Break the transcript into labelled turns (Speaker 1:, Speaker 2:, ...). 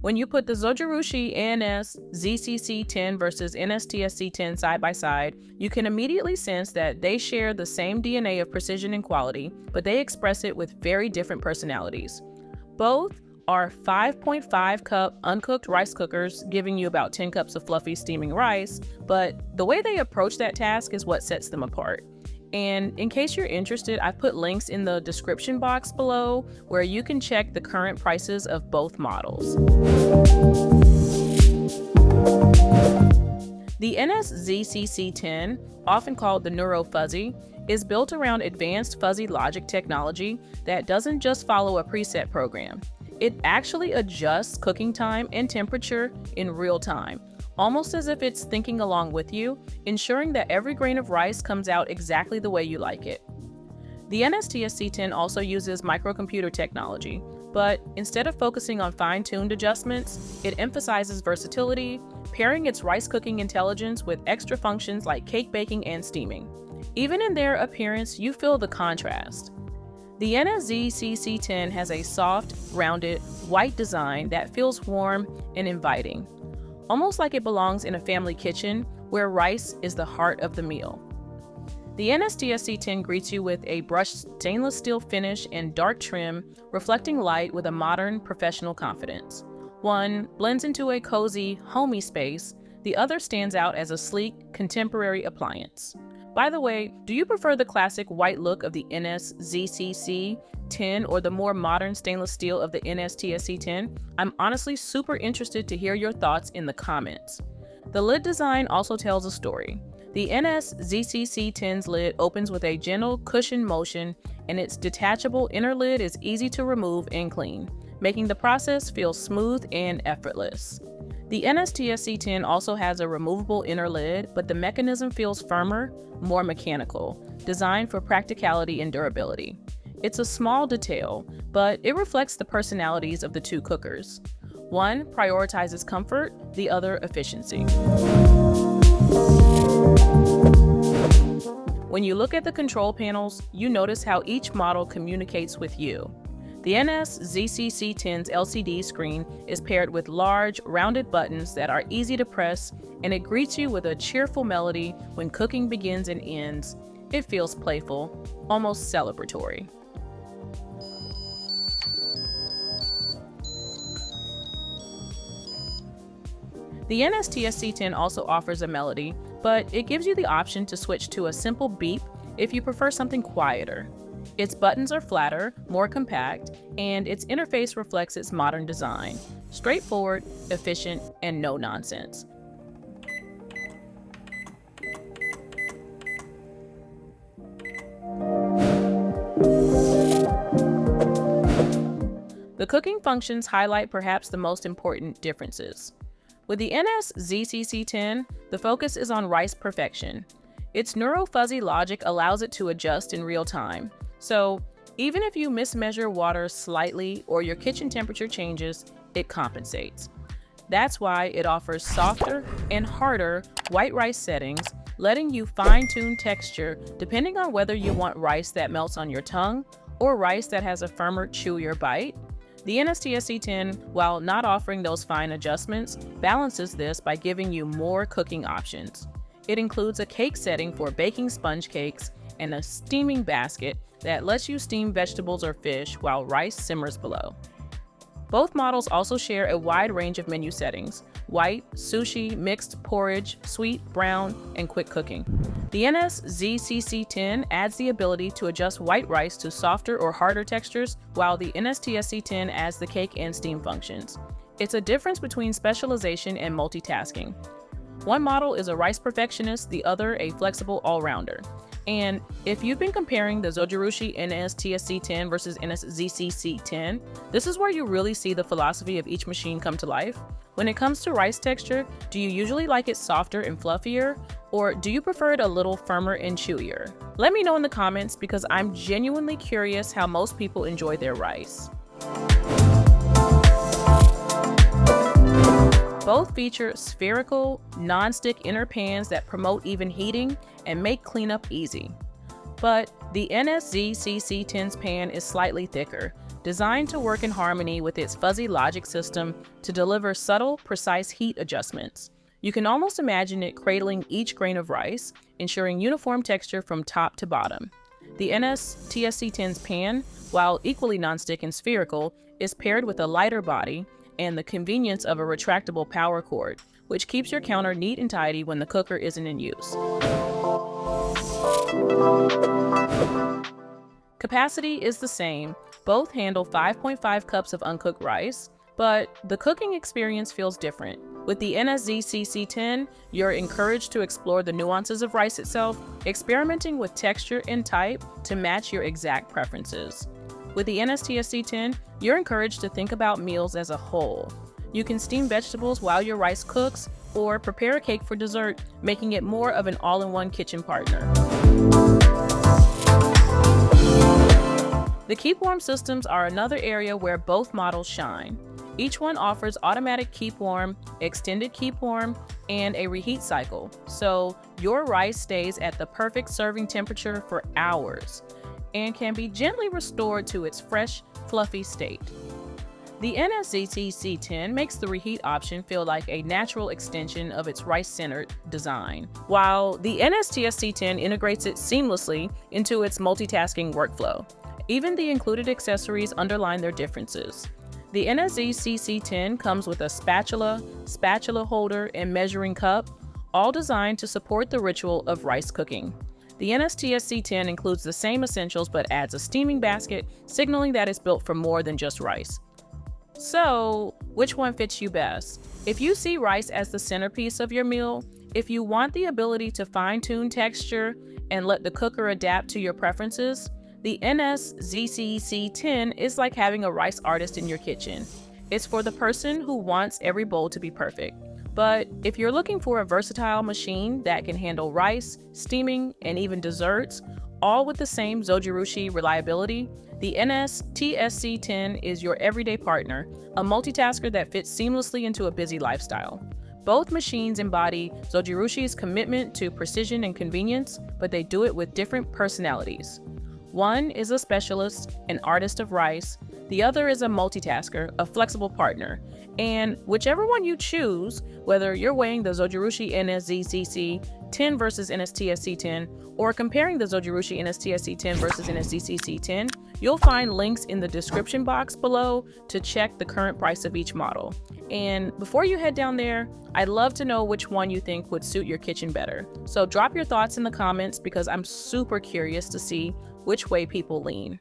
Speaker 1: When you put the Zojirushi NS-ZCC10 versus NS-TSC10 side by side, you can immediately sense that they share the same DNA of precision and quality, but they express it with very different personalities. Both are 5.5 cup uncooked rice cookers, giving you about 10 cups of fluffy steaming rice, but the way they approach that task is what sets them apart. And in case you're interested, I've put links in the description box below where you can check the current prices of both models. The NS-ZCC10, often called the Neuro Fuzzy, is built around advanced fuzzy logic technology that doesn't just follow a preset program. It actually adjusts cooking time and temperature in real time, almost as if it's thinking along with you, ensuring that every grain of rice comes out exactly the way you like it. The NS-TSC10 also uses microcomputer technology, but instead of focusing on fine-tuned adjustments, it emphasizes versatility, pairing its rice cooking intelligence with extra functions like cake baking and steaming. Even in their appearance, you feel the contrast. The NS-ZCC10 has a soft, rounded, white design that feels warm and inviting, almost like it belongs in a family kitchen where rice is the heart of the meal. The NS-TSC10 greets you with a brushed stainless steel finish and dark trim, reflecting light with a modern, professional confidence. One blends into a cozy, homey space, the other stands out as a sleek, contemporary appliance. By the way, do you prefer the classic white look of the NS-ZCC10 or the more modern stainless steel of the NS-TSC10? I'm honestly super interested to hear your thoughts in the comments. The lid design also tells a story. The NS-ZCC10's lid opens with a gentle cushion motion, and its detachable inner lid is easy to remove and clean, making the process feel smooth and effortless. The NS-TSC10 also has a removable inner lid, but the mechanism feels firmer, more mechanical, designed for practicality and durability. It's a small detail, but it reflects the personalities of the two cookers. One prioritizes comfort, the other efficiency. When you look at the control panels, you notice how each model communicates with you. The NS-ZCC10's LCD screen is paired with large, rounded buttons that are easy to press, and it greets you with a cheerful melody when cooking begins and ends. It feels playful, almost celebratory. The NS-TSC10 also offers a melody, but it gives you the option to switch to a simple beep if you prefer something quieter. Its buttons are flatter, more compact, and its interface reflects its modern design. Straightforward, efficient, and no nonsense. The cooking functions highlight perhaps the most important differences. With the NS-ZCC10, the focus is on rice perfection. Its Neuro Fuzzy logic allows it to adjust in real time. So even if you mismeasure water slightly or your kitchen temperature changes, it compensates. That's why it offers softer and harder white rice settings, letting you fine-tune texture depending on whether you want rice that melts on your tongue or rice that has a firmer, chewier bite. The NS-TSC10, while not offering those fine adjustments, balances this by giving you more cooking options. It includes a cake setting for baking sponge cakes and a steaming basket that lets you steam vegetables or fish while rice simmers below. Both models also share a wide range of menu settings: white, sushi, mixed porridge, sweet, brown, and quick cooking. The NS-ZCC10 adds the ability to adjust white rice to softer or harder textures, while the NS-TSC10 adds the cake and steam functions. It's a difference between specialization and multitasking. One model is a rice perfectionist, the other a flexible all-rounder. And if you've been comparing the Zojirushi NS-TSC10 versus NS-ZCC10, this is where you really see the philosophy of each machine come to life. When it comes to rice texture, do you usually like it softer and fluffier, or do you prefer it a little firmer and chewier? Let me know in the comments because I'm genuinely curious how most people enjoy their rice. Both feature spherical, non-stick inner pans that promote even heating and make cleanup easy. But the NS-ZCC10's pan is slightly thicker, designed to work in harmony with its fuzzy logic system to deliver subtle, precise heat adjustments. You can almost imagine it cradling each grain of rice, ensuring uniform texture from top to bottom. The NS-TSC10's pan, while equally nonstick and spherical, is paired with a lighter body and the convenience of a retractable power cord, which keeps your counter neat and tidy when the cooker isn't in use. Capacity is the same. Both handle 5.5 cups of uncooked rice, but the cooking experience feels different. With the NS-ZCC10, you're encouraged to explore the nuances of rice itself, experimenting with texture and type to match your exact preferences. With the NS-TSC10, you're encouraged to think about meals as a whole. You can steam vegetables while your rice cooks, or prepare a cake for dessert, making it more of an all-in-one kitchen partner. The keep warm systems are another area where both models shine. Each one offers automatic keep warm, extended keep warm, and a reheat cycle, so your rice stays at the perfect serving temperature for hours and can be gently restored to its fresh, fluffy state. The NS-ZCC10 makes the reheat option feel like a natural extension of its rice-centered design, while the NS-TSC10 integrates it seamlessly into its multitasking workflow. Even the included accessories underline their differences. The NS-ZCC10 comes with a spatula holder, and measuring cup, all designed to support the ritual of rice cooking. The NS-TSC10 includes the same essentials but adds a steaming basket, signaling that it's built for more than just rice. So, which one fits you best? If you see rice as the centerpiece of your meal, if you want the ability to fine-tune texture and let the cooker adapt to your preferences, the NS-ZCC10 is like having a rice artist in your kitchen. It's for the person who wants every bowl to be perfect. But if you're looking for a versatile machine that can handle rice, steaming, and even desserts, all with the same Zojirushi reliability, the NS-TSC10 is your everyday partner, a multitasker that fits seamlessly into a busy lifestyle. Both machines embody Zojirushi's commitment to precision and convenience, but they do it with different personalities. One is a specialist, an artist of rice. The other is a multitasker, a flexible partner. And whichever one you choose, whether you're weighing the Zojirushi NS-ZCC10 versus NS-TSC10, or comparing the Zojirushi NS-TSC10 versus NS-ZCC10, you'll find links in the description box below to check the current price of each model. And before you head down there, I'd love to know which one you think would suit your kitchen better. So drop your thoughts in the comments because I'm super curious to see which way people lean.